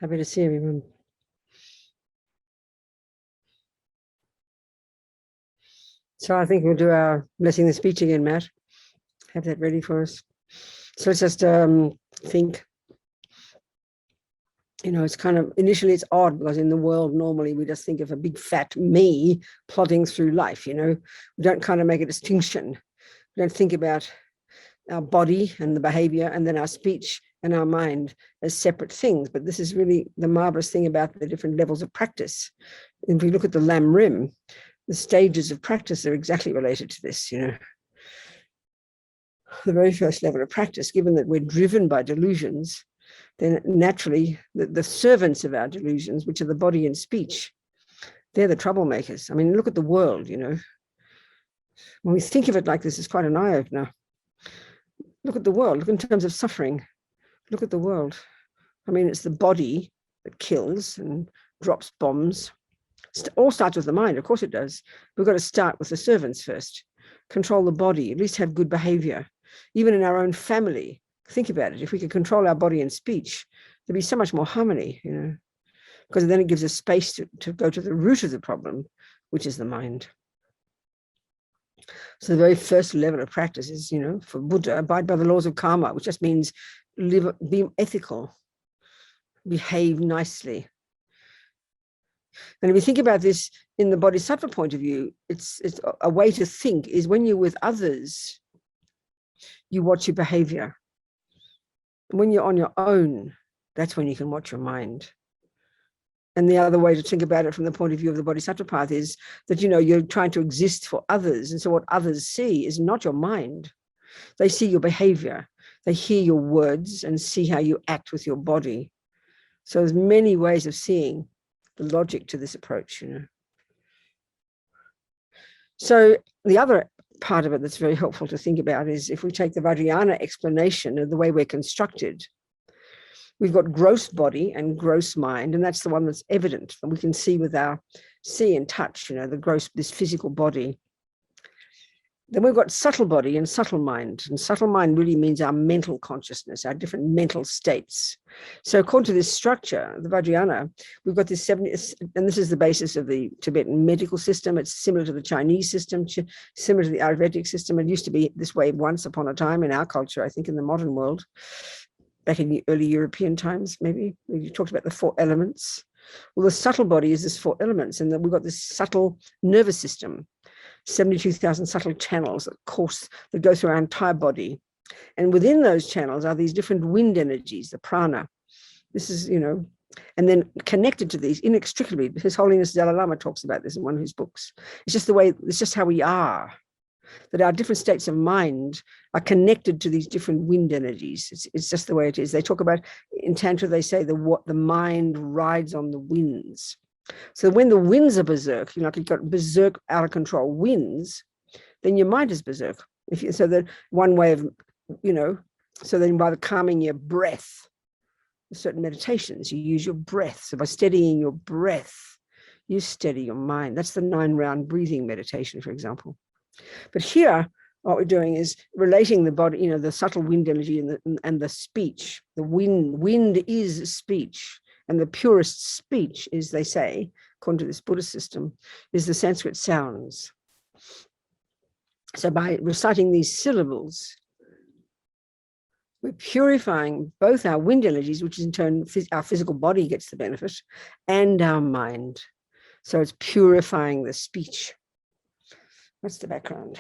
Happy to see everyone. So I think we'll do our blessing the speech again, Matt. Have that ready for us. So let's just think. You know, it's kind of, initially it's odd because in the world, normally we just think of a big fat me plodding through life, you know. We don't kind of make a distinction. We don't think about our body and the behavior and then our speech and our mind as separate things. But this is really the marvelous thing about the different levels of practice. If we look at the Lam Rim, the stages of practice are exactly related to this, you know. The very first level of practice, given that we're driven by delusions, then naturally the servants of our delusions, which are the body and speech, they're the troublemakers. I mean, look at the world, you know. When we think of it like this, it's quite an eye-opener. Look at the world, look in terms of suffering. Look at the world. I mean, it's the body that kills and drops bombs. It all starts with the mind, of course it does. We've got to start with the servants first. Control the body, at least have good behavior. Even in our own family, think about it. If we could control our body and speech, there'd be so much more harmony, you know, because then it gives us space to go to the root of the problem, which is the mind. So the very first level of practice is, you know, for Buddha, abide by the laws of karma, which just means live, be ethical, behave nicely. And if you think about this in the bodhisattva point of view, it's a way to think is when you're with others, you watch your behavior. When you're on your own, that's when you can watch your mind. And the other way to think about it from the point of view of the bodhisattva path is that, you know, you're trying to exist for others. And so what others see is not your mind. They see your behavior. They hear your words and see how you act with your body. So there's many ways of seeing the logic to this approach, you know. So the other part of it that's very helpful to think about is if we take the Vajrayana explanation of the way we're constructed, we've got gross body and gross mind, and that's the one that's evident that we can see with our see and touch, you know, the gross, this physical body. Then we've got subtle body and subtle mind, and subtle mind really means our mental consciousness, our different mental states. So according to this structure, the Vajrayana, we've got this 70, and this is the basis of the Tibetan medical system. It's similar to the Chinese system, similar to the Ayurvedic system. It used to be this way once upon a time in our culture, I think in the modern world, back in the early European times, maybe. We talked about the 4 elements. Well, the subtle body is this 4 elements, and then we've got this subtle nervous system, 72,000 subtle channels that go through our entire body. And within those channels are these different wind energies, the prana. This is, you know, and then connected to these inextricably. His Holiness Dalai Lama talks about this in one of his books. It's just the way, it's just how we are, that our different states of mind are connected to these different wind energies. It's just the way it is. They talk about, in Tantra, they say what the mind rides on the winds. So when the winds are berserk, you know, like you've got berserk, out of control winds, then your mind is berserk. So that one way of, you know, so then by calming your breath, certain meditations, you use your breath. So by steadying your breath, you steady your mind. That's the 9-round breathing meditation, for example. But here, what we're doing is relating the body, you know, the subtle wind energy and the speech. The wind is speech. And the purest speech is, they say, according to this Buddhist system, is the Sanskrit sounds. So by reciting these syllables, we're purifying both our wind energies, which in turn our physical body gets the benefit, and our mind. So it's purifying the speech. That's the background.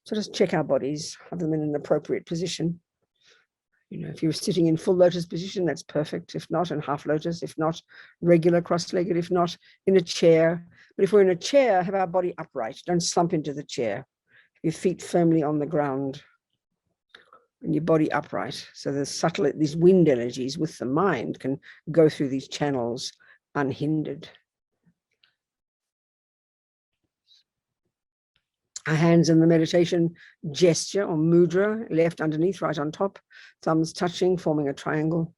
So just check our bodies, have them in an appropriate position. You know, if you're sitting in full lotus position, that's perfect. If not, in half lotus. If not, regular cross-legged. If not, in a chair. But if we're in a chair, have our body upright. Don't slump into the chair. Your feet firmly on the ground and your body upright. So the subtle, these wind energies with the mind can go through these channels unhindered. Our hands in the meditation gesture or mudra, left underneath, right on top, thumbs touching, forming a triangle.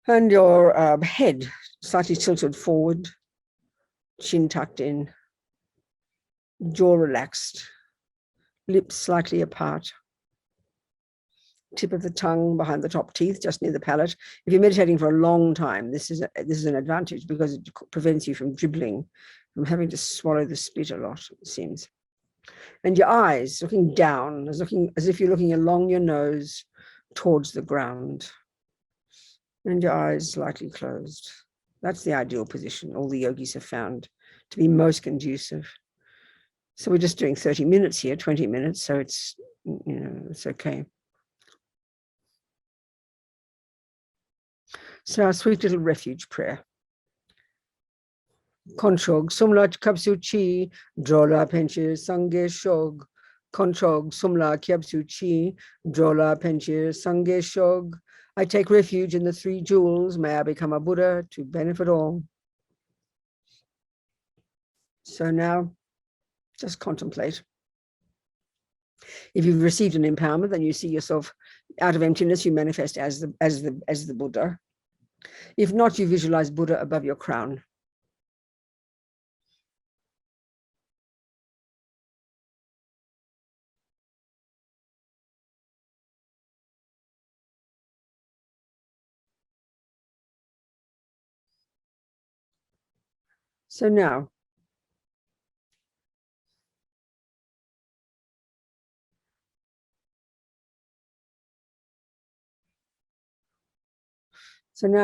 And your head slightly tilted forward, chin tucked in, jaw relaxed, lips slightly apart. tip of the tongue behind the top teeth, just near the palate. If you're meditating for a long time, this is an advantage because it prevents you from dribbling, from having to swallow the spit a lot, it seems. And your eyes looking down, as if you're looking along your nose towards the ground. And your eyes slightly closed. That's the ideal position all the yogis have found to be most conducive. So we're just doing 30 minutes here, 20 minutes, so it's, it's okay. So our sweet little refuge prayer. Konchog sumla kapsu chi, drola penche sange shog. Konchog sumla kyapsu chi, drola penche sange shog. I take refuge in the three jewels. May I become a Buddha to benefit all. So now, just contemplate. If you've received an empowerment, then you see yourself out of emptiness. You manifest as the Buddha. If not, you visualize Buddha above your crown. So now,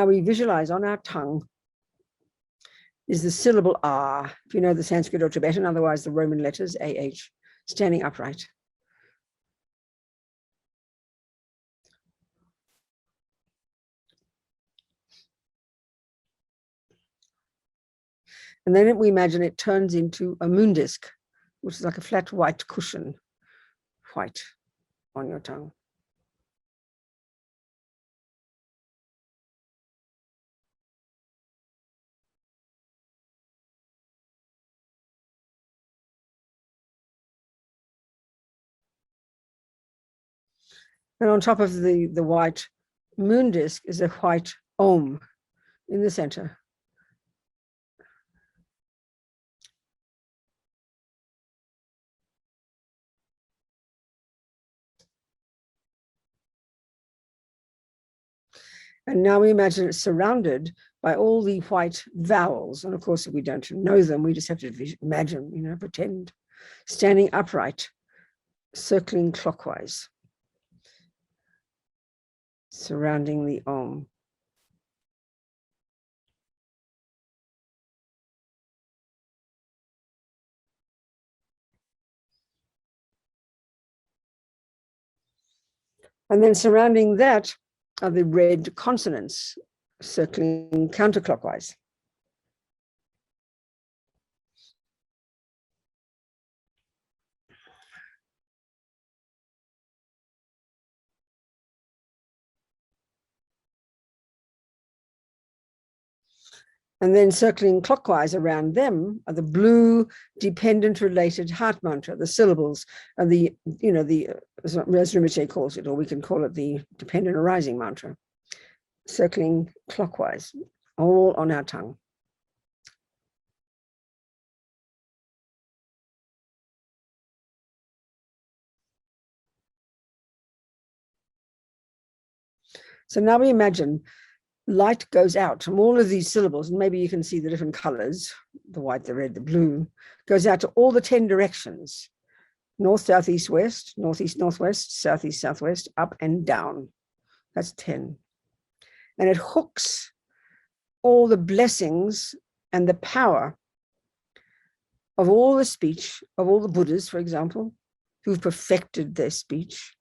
we visualize on our tongue is the syllable R, if you know the Sanskrit or Tibetan, otherwise the Roman letters AH, standing upright. And then we imagine it turns into a moon disk, which is like a flat white cushion, white on your tongue. And on top of the white moon disk is a white Om in the center. And now we imagine it's surrounded by all the white vowels. And of course, if we don't know them, we just have to imagine, pretend, standing upright, circling clockwise, surrounding the Om. And then surrounding that are the red consonants, circling counterclockwise. And then circling clockwise around them are the blue dependent related heart mantra, the syllables, and the, as Rinpoche calls it, or we can call it the dependent arising mantra, circling clockwise, all on our tongue. So now we imagine light goes out from all of these syllables, and maybe you can see the different colors, the white, the red, the blue, goes out to all the 10 directions, north, south, east, west, northeast, northwest, southeast, southwest, up and down. That's 10. And it hooks all the blessings and the power of all the speech of all the Buddhas, for example, who've perfected their speech,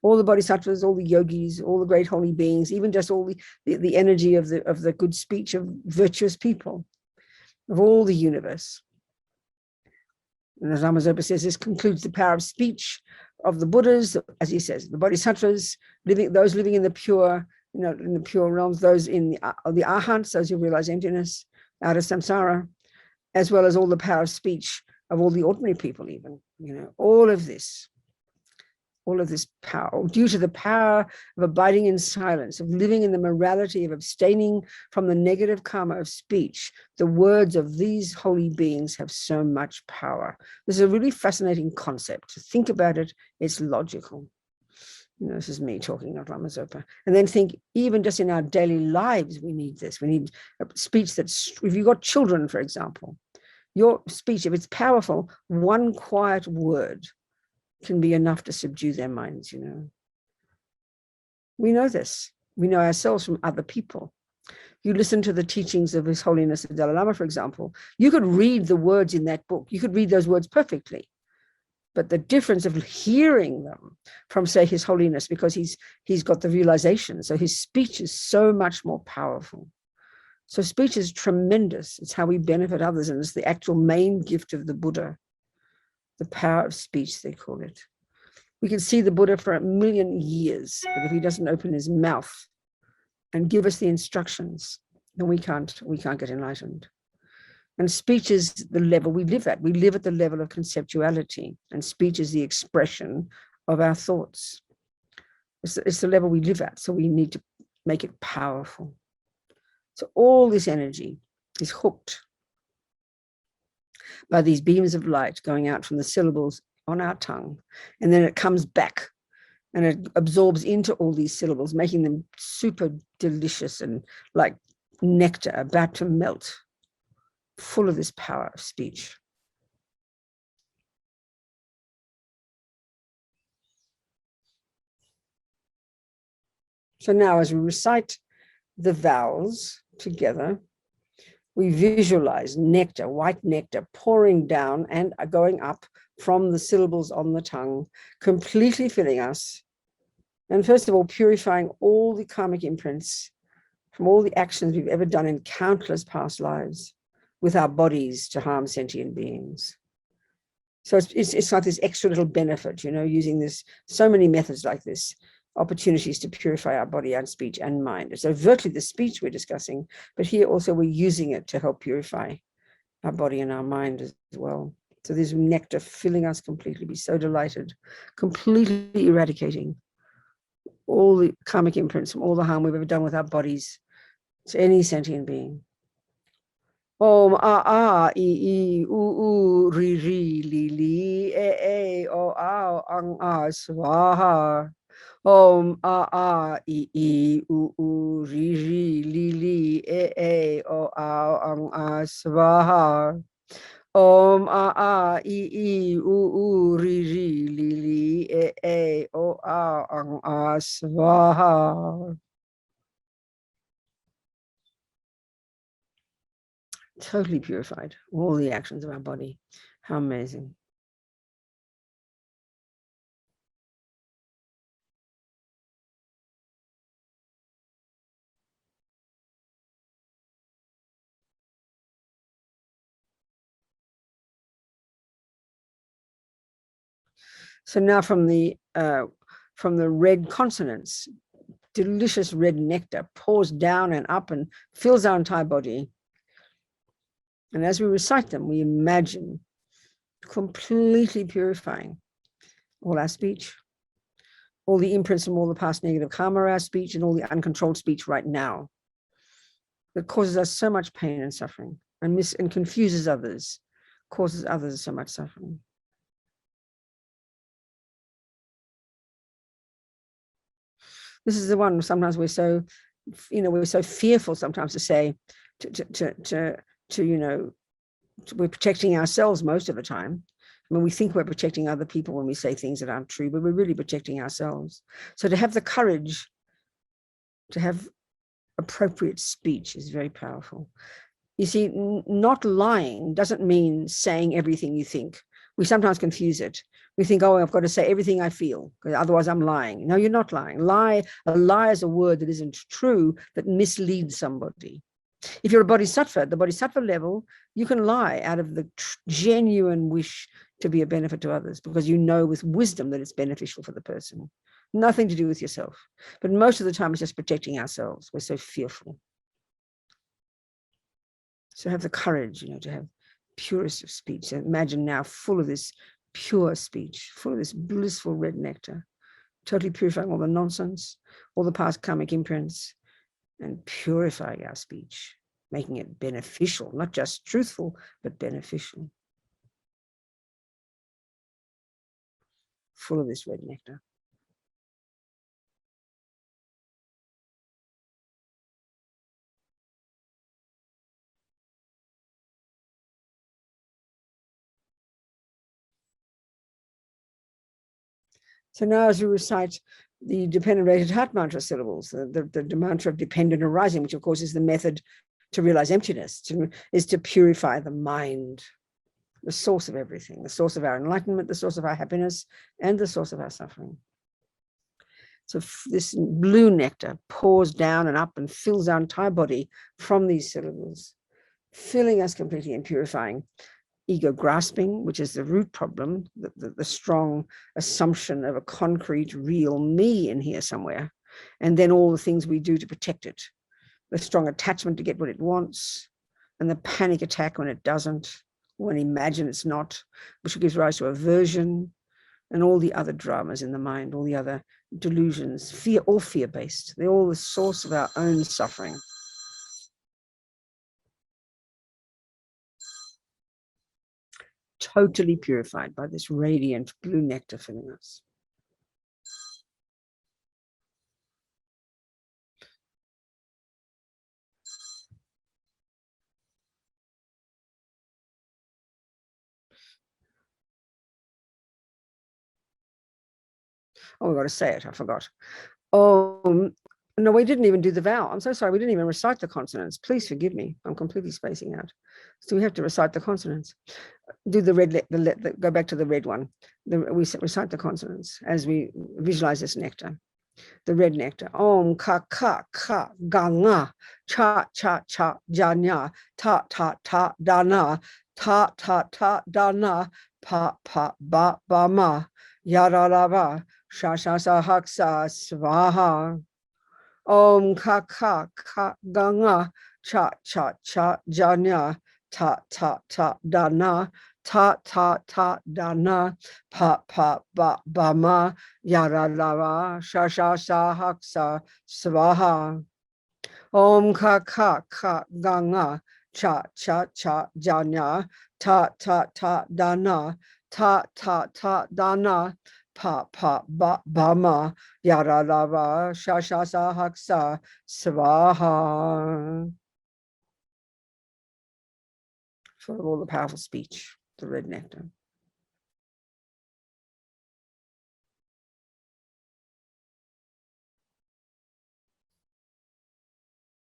all the bodhisattvas, all the yogis, all the great holy beings, even just all the energy of the good speech of virtuous people, of all the universe. And as Amazopa says, this concludes the power of speech of the Buddhas, as he says, the bodhisattvas, those living in the pure, in the pure realms, those in the arhants, those who realize emptiness out of samsara, as well as all the power of speech of all the ordinary people, even, all of this power, due to the power of abiding in silence, of living in the morality of abstaining from the negative karma of speech, the words of these holy beings have so much power. This is a really fascinating concept. To think about it, it's logical. You know, this is me talking, not Lama Zopa. And then think, even just in our daily lives, we need this. We need a speech that's, if you've got children, for example, your speech, if it's powerful, one quiet word can be enough to subdue their minds, you know. We know this. We know ourselves from other people. You listen to the teachings of His Holiness the Dalai Lama, for example, you could read the words in that book. You could read those words perfectly. But the difference of hearing them from, say, His Holiness, because he's got the realization. So his speech is so much more powerful. So speech is tremendous. It's how we benefit others. And it's the actual main gift of the Buddha, the power of speech, they call it. We can see the Buddha for 1,000,000 years, but if he doesn't open his mouth and give us the instructions, then we can't get enlightened. And speech is the level we live at. We live at the level of conceptuality, and speech is the expression of our thoughts. It's the level we live at, so we need to make it powerful. So all this energy is hooked by these beams of light going out from the syllables on our tongue, and then it comes back and it absorbs into all these syllables, making them super delicious and like nectar about to melt, full of this power of speech. So now as we recite the vowels together, we visualize nectar, white nectar, pouring down and going up from the syllables on the tongue, completely filling us. And first of all, purifying all the karmic imprints from all the actions we've ever done in countless past lives with our bodies to harm sentient beings. So it's like this extra little benefit, you know, using this, so many methods like this, opportunities to purify our body and speech and mind. It's overtly the speech we're discussing, but here also we're using it to help purify our body and our mind as well. So there's nectar filling us completely. Be so delighted, completely eradicating all the karmic imprints from all the harm we've ever done with our bodies to any sentient being. Om a I u ri ri li li e o ang swaha. Om a I u ri ri li li e o ang swaha. Om a I u ri ri li li e o ang swaha. Totally purified, all the actions of our body. How amazing. So now from the red consonants, delicious red nectar pours down and up and fills our entire body. And as we recite them, we imagine completely purifying all our speech, all the imprints from all the past negative karma, our speech, and all the uncontrolled speech right now that causes us so much pain and suffering and confuses others, causes others so much suffering. This is the one sometimes we're so, we're so fearful sometimes to say, we're protecting ourselves most of the time. I mean, we think we're protecting other people when we say things that aren't true, but we're really protecting ourselves. So to have the courage to have appropriate speech is very powerful. You see, not lying doesn't mean saying everything you think. We sometimes confuse it. We think, oh, I've got to say everything I feel, because otherwise I'm lying. No, you're not lying. A lie is a word that isn't true, that misleads somebody. If you're a bodhisattva, the bodhisattva level, you can lie out of the genuine wish to be a benefit to others, because you know with wisdom that it's beneficial for the person. Nothing to do with yourself. But most of the time, it's just protecting ourselves. We're so fearful. So have the courage, to have purest of speech. So imagine now full of this pure speech, full of this blissful red nectar, totally purifying all the nonsense, all the past karmic imprints, and purifying our speech, making it beneficial, not just truthful, but beneficial. Full of this red nectar. So now as we recite the dependent rated heart mantra syllables, the mantra of dependent arising, which of course is the method to realize emptiness, is to purify the mind, the source of everything, the source of our enlightenment, the source of our happiness, and the source of our suffering. So this blue nectar pours down and up and fills our entire body from these syllables, filling us completely and purifying ego grasping, which is the root problem, the strong assumption of a concrete, real me in here somewhere, and then all the things we do to protect it, the strong attachment to get what it wants, and the panic attack when it doesn't, when we imagine it's not, which gives rise to aversion, and all the other dramas in the mind, all the other delusions, fear, all fear-based. They're all the source of our own suffering. Totally purified by this radiant blue nectar filling us. Oh, we've got to say it. I forgot. Oh, no, we didn't even do the vowel. I'm so sorry. We didn't even recite the consonants. Please forgive me. I'm completely spacing out. So we have to recite the consonants. Do the red, go back to the red one. We recite the consonants as we visualize this nectar. The red nectar. Om, ka, ka, ka, ga, nga, cha, cha, cha, ja, nya, ta, ta, ta, da, na, ta, ta, ta, da, na, pa, pa, ba, ba, ma, ya, ra, ra, ba, sha, sha, sa, hak, sa, svaha. Om, ka, ka, ka, ga, nga, cha, cha, cha, ja, nya, ta, ta, ta, da, na, ta, ta, ta, da, na, pa, pa, ba, ba, ma, ya, ra, ra, ra, sha, sha, sa, hak, sa, svaha. Om, ka, ka, ka, ga, nga, cha, cha, cha, ja, nya, ta, ta, ta, da, na, ta, ta, ta, da, na, pa, pa, ba, ba, ma, ya, ra, ra, ra, sha, sha, sa, hak, sa, svaha. Full of all the powerful speech, the red nectar.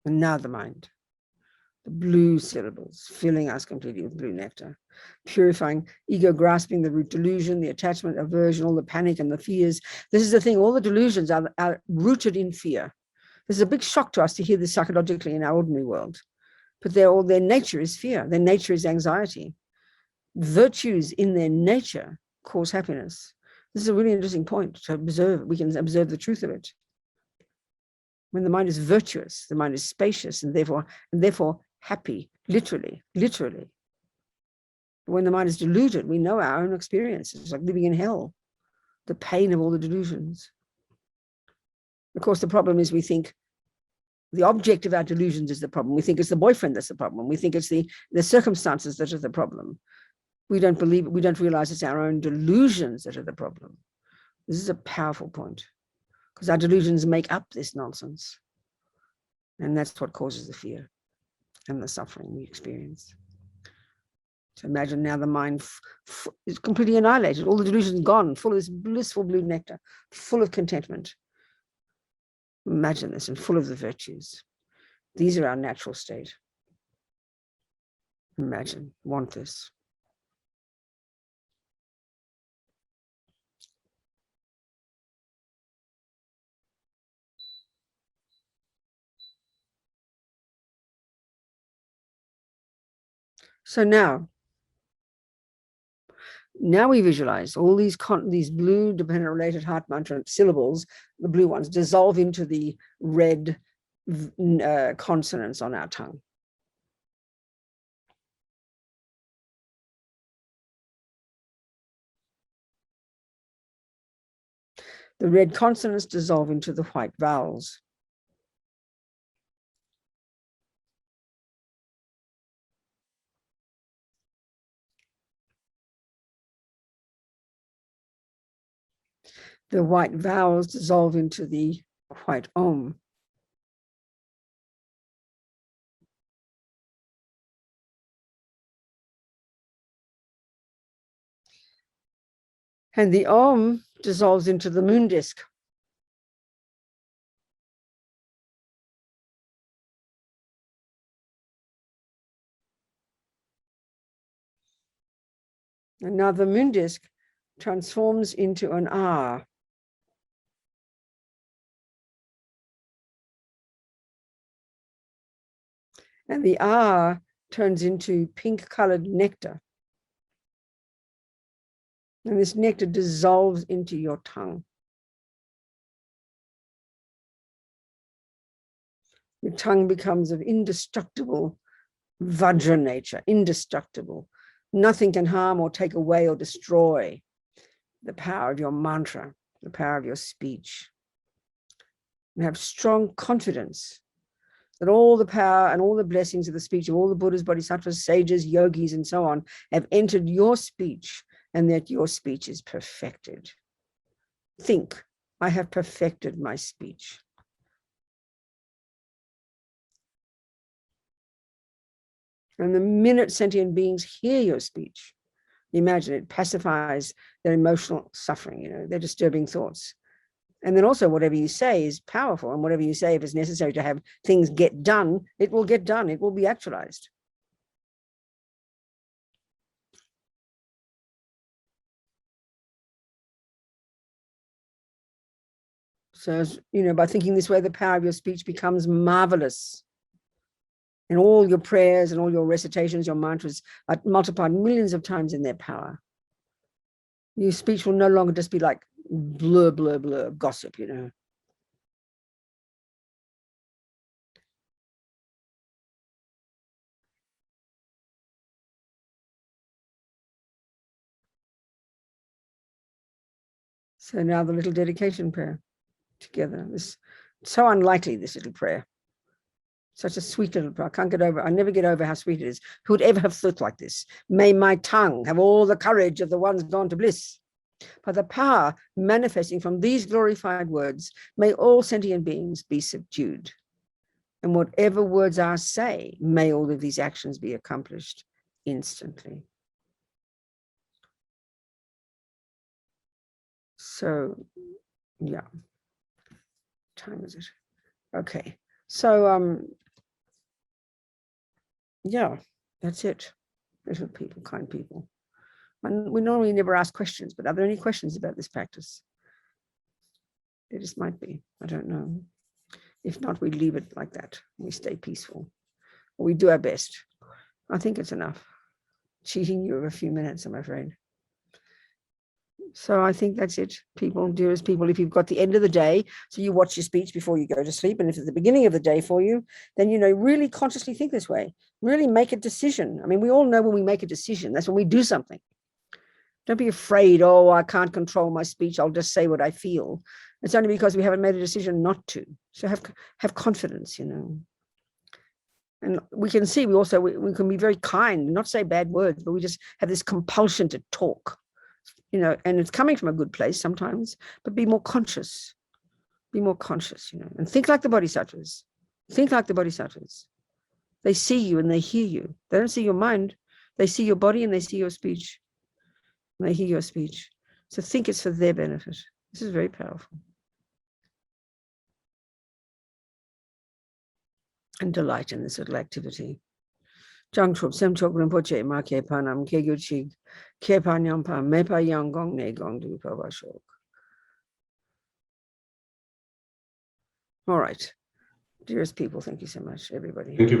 And now the mind, the blue syllables, filling us completely with blue nectar, purifying ego, grasping the root delusion, the attachment, aversion, all the panic and the fears. This is the thing, all the delusions are rooted in fear. This is a big shock to us to hear this psychologically in our ordinary world. But their nature is fear. Their nature is anxiety. Virtues in their nature cause happiness. This is a really interesting point to observe. We can observe the truth of it. When the mind is virtuous, the mind is spacious and therefore happy, literally. But when the mind is deluded, we know our own experience. It's like living in hell, the pain of all the delusions. Of course, the problem is we think the object of our delusions is the problem. We think it's the boyfriend that's the problem. We think it's the circumstances that are the problem. We don't realize it's our own delusions that are the problem. This is a powerful point because our delusions make up this nonsense. And that's what causes the fear and the suffering we experience. So imagine now the mind is completely annihilated. All the delusions gone, full of this blissful blue nectar, full of contentment. Imagine this, and full of the virtues. These are our natural state. Imagine, want this. So now we visualize all these blue dependent related heart mantra syllables, the blue ones, dissolve into the red consonants on our tongue. The red consonants dissolve into the white vowels. The white vowels dissolve into the white om. And the om dissolves into the moon disk. And now the moon disk transforms into an R. And the R turns into pink-colored nectar. And this nectar dissolves into your tongue. Your tongue becomes of indestructible Vajra nature, indestructible. Nothing can harm or take away or destroy the power of your mantra, the power of your speech. And have strong confidence that all the power and all the blessings of the speech of all the Buddhas, Bodhisattvas, sages, yogis, and so on have entered your speech, and that your speech is perfected. Think, I have perfected my speech. And the minute sentient beings hear your speech, imagine it pacifies their emotional suffering, their disturbing thoughts. And then also whatever you say is powerful, and whatever you say, if it's necessary to have things get done, it will get done. It will be actualized. So, by thinking this way, the power of your speech becomes marvelous. And all your prayers and all your recitations, your mantras are multiplied millions of times in their power. Your speech will no longer just be like blur, blur, blur, gossip, So now the little dedication prayer together. This so unlikely, this little prayer. Such a sweet little prayer. I never get over how sweet it is. Who would ever have thought like this? May my tongue have all the courage of the ones gone to bliss. By the power manifesting from these glorified words, may all sentient beings be subdued. And whatever words I say, may all of these actions be accomplished instantly. So, yeah. What time is it? Okay. So, yeah, that's it. Little people, kind people. And we normally never ask questions, but are there any questions about this practice? There just might be. I don't know. If not, we leave it like that. We stay peaceful. We do our best. I think it's enough. Cheating you of a few minutes, I'm afraid. So I think that's it, people, dearest people. If you've got the end of the day, so you watch your speech before you go to sleep, and if it's the beginning of the day for you, then, really consciously think this way. Really make a decision. I mean, we all know when we make a decision, that's when we do something. Don't be afraid, oh, I can't control my speech, I'll just say what I feel. It's only because we haven't made a decision not to. So have confidence, And we can see we can be very kind, not say bad words, but we just have this compulsion to talk. And it's coming from a good place sometimes, but be more conscious. Be more conscious, and think like the Bodhisattvas. Think like the Bodhisattvas. They see you and they hear you. They don't see your mind. They see your body and they see your speech. And they hear your speech. So think it's for their benefit. This is very powerful. And delight in this little activity. Jangtrup Semchok Rinpoche Ma Ke Panam Ke Gyuchig Ke Panyampa Mepa Yanggong Ne Gong Du Pavashok. All right. Dearest people, thank you so much, everybody. Thank you.